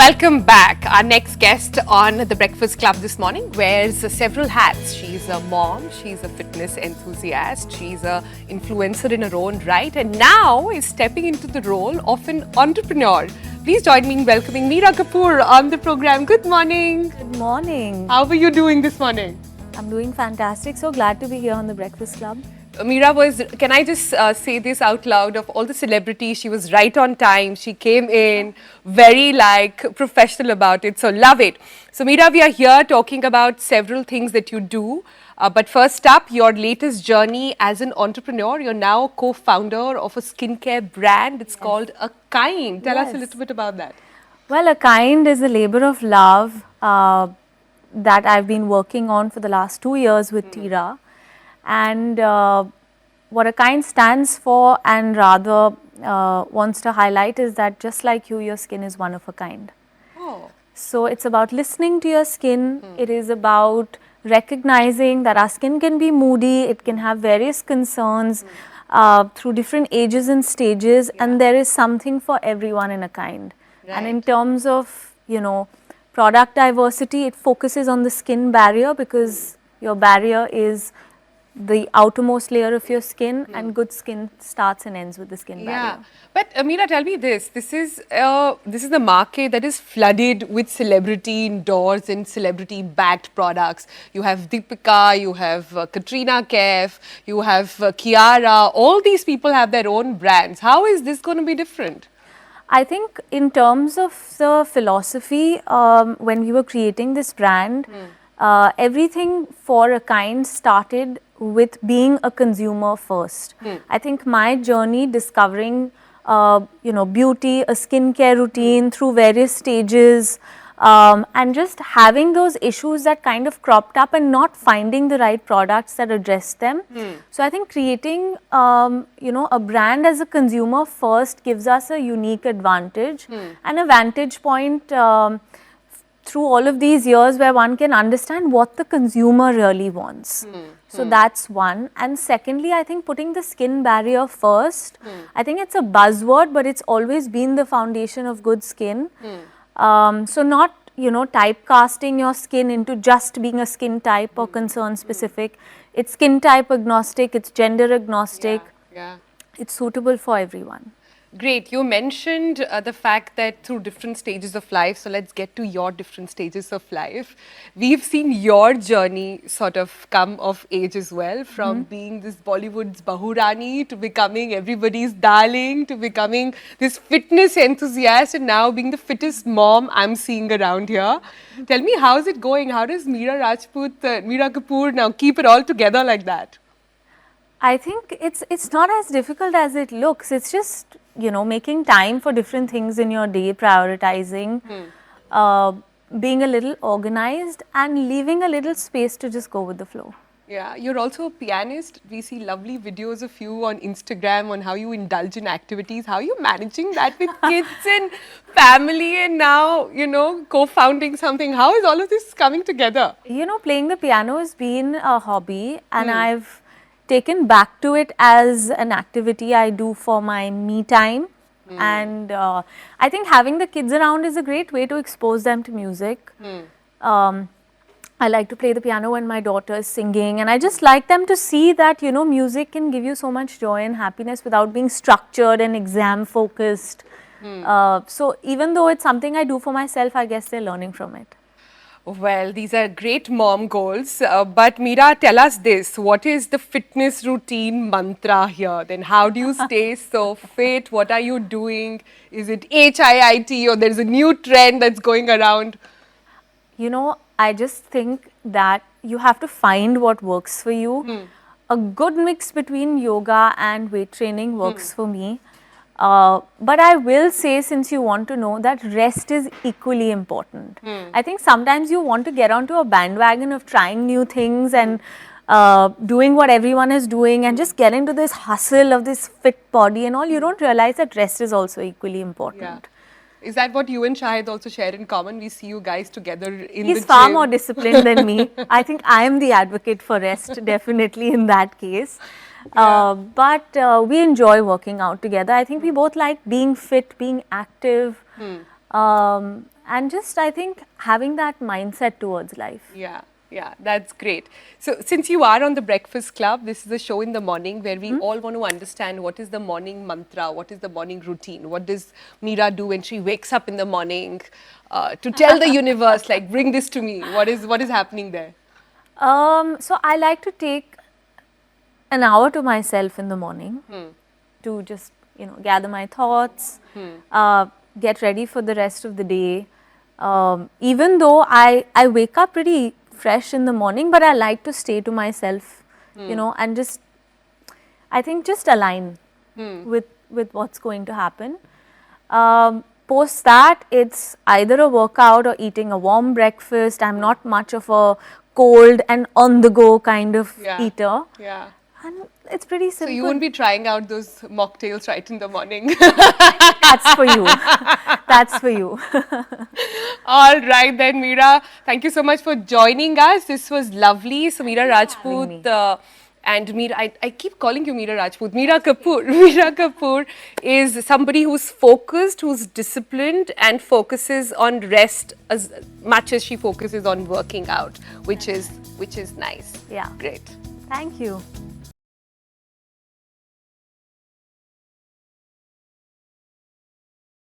Welcome back. Our next guest on The Breakfast Club this morning wears several hats. She's a mom, she's a fitness enthusiast, she's an influencer in her own right, and now is stepping into the role of an entrepreneur. Please join me in welcoming Meera Kapoor on the program. Good morning. Good morning. How are you doing this morning? I'm doing fantastic. So glad to be here on the Breakfast Club. Meera was, can I just say this out loud, of all the celebrities, she was right on time. She came in very professional about it. So love it. So Meera, we are here talking about several things that you do. But first up, your latest journey as an entrepreneur. You're now co-founder of a skincare brand. It's called Akind. Tell us a little bit about that. Well, Akind is a labor of love that I've been working on for the last 2 years with Tira. And what Akind stands for and rather wants to highlight is that just like you, your skin is one of a kind. Oh. So it's about listening to your skin. It is about recognizing that our skin can be moody, it can have various concerns through different ages and stages, and there is something for everyone in Akind. And in terms of, product diversity, it focuses on the skin barrier because your barrier is the outermost layer of your skin, and good skin starts and ends with the skin barrier. Yeah, but Meera, tell me this. This is the market that is flooded with celebrity endorsed and celebrity backed products. You have Deepika, you have Katrina Kaif, you have Kiara. All these people have their own brands. How is this going to be different? I think in terms of the philosophy, when we were creating this brand, everything for Akind started with being a consumer first. I think my journey discovering, beauty, a skincare routine through various stages, and just having those issues that kind of cropped up and not finding the right products that address them. So I think creating, a brand as a consumer first gives us a unique advantage and a vantage point through all of these years where one can understand what the consumer really wants. So that's one. And secondly, I think putting the skin barrier first, I think it's a buzzword, but it's always been the foundation of good skin. So not, typecasting your skin into just being a skin type or concern specific. It's skin type agnostic, it's gender agnostic. It's suitable for everyone. Great. You mentioned the fact that through different stages of life, so let's get to your different stages of life. We've seen your journey sort of come of age as well, from being this Bollywood's Bahurani to becoming everybody's darling, to becoming this fitness enthusiast, and now being the fittest mom I'm seeing around here. Tell me, how's it going? How does Meera Rajput, Meera Kapoor now keep it all together like that? I think it's not as difficult as it looks. It's just, making time for different things in your day, prioritizing, being a little organized and leaving a little space to just go with the flow. Yeah, you're also a pianist. We see lovely videos of you on Instagram on how you indulge in activities. How are you managing that with kids and family and now, co-founding something? How is all of this coming together? Playing the piano has been a hobby, and I've taken back to it as an activity I do for my me time. And I think having the kids around is a great way to expose them to music. I like to play the piano when my daughter is singing, and I just like them to see that, music can give you so much joy and happiness without being structured and exam focused. So even though it's something I do for myself, I guess they're learning from it. Well, these are great mom goals. But Meera, tell us this. What is the fitness routine mantra here? Then how do you stay so fit? What are you doing? Is it HIIT or there's a new trend that's going around? I just think that you have to find what works for you. A good mix between yoga and weight training works for me. But I will say, since you want to know, that rest is equally important. I think sometimes you want to get onto a bandwagon of trying new things and doing what everyone is doing and just get into this hustle of this fit body and all. You don't realize that rest is also equally important. Yeah. Is that what you and Shahid also share in common? We see you guys together in the gym. He's far more disciplined than me. I think I am the advocate for rest, definitely in that case. But we enjoy working out together. I think we both like being fit, being active. and just I think having that mindset towards life. Yeah, yeah, that's great. So, since you are on the Breakfast Club, this is a show in the morning where we all want to understand what is the morning mantra, what is the morning routine, what does Meera do when she wakes up in the morning to tell the universe, like, bring this to me. What is happening there? So I like to take an hour to myself in the morning to just gather my thoughts, get ready for the rest of the day. Even though I wake up pretty fresh in the morning, but I like to stay to myself, and just I think just align with what's going to happen. Post that, it's either a workout or eating a warm breakfast. I'm not much of a cold and on the go kind of eater. Yeah. And it's pretty simple. So you won't be trying out those mocktails right in the morning. That's for you. That's for you. All right then, Meera. Thank you so much for joining us. This was lovely. So Meera Rajput and Meera, I keep calling you Meera Rajput. Meera Kapoor. Meera Kapoor is somebody who's focused, who's disciplined, and focuses on rest as much as she focuses on working out, which is nice. Yeah. Great. Thank you.